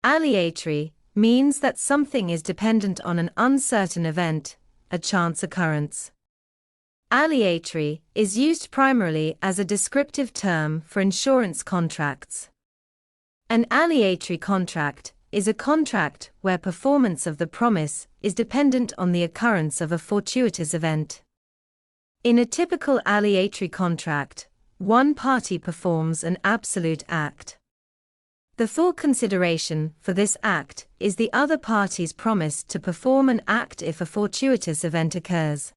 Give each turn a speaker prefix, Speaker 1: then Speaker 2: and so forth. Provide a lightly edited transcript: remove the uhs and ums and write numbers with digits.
Speaker 1: Aleatory means that something is dependent on an uncertain event, a chance occurrence. Aleatory is used primarily as a descriptive term for insurance contracts. An aleatory contract is a contract where performance of the promise is dependent on the occurrence of a fortuitous event. In a typical aleatory contract, one party performs an absolute act. The full consideration for this act is the other party's promise to perform an act if a fortuitous event occurs.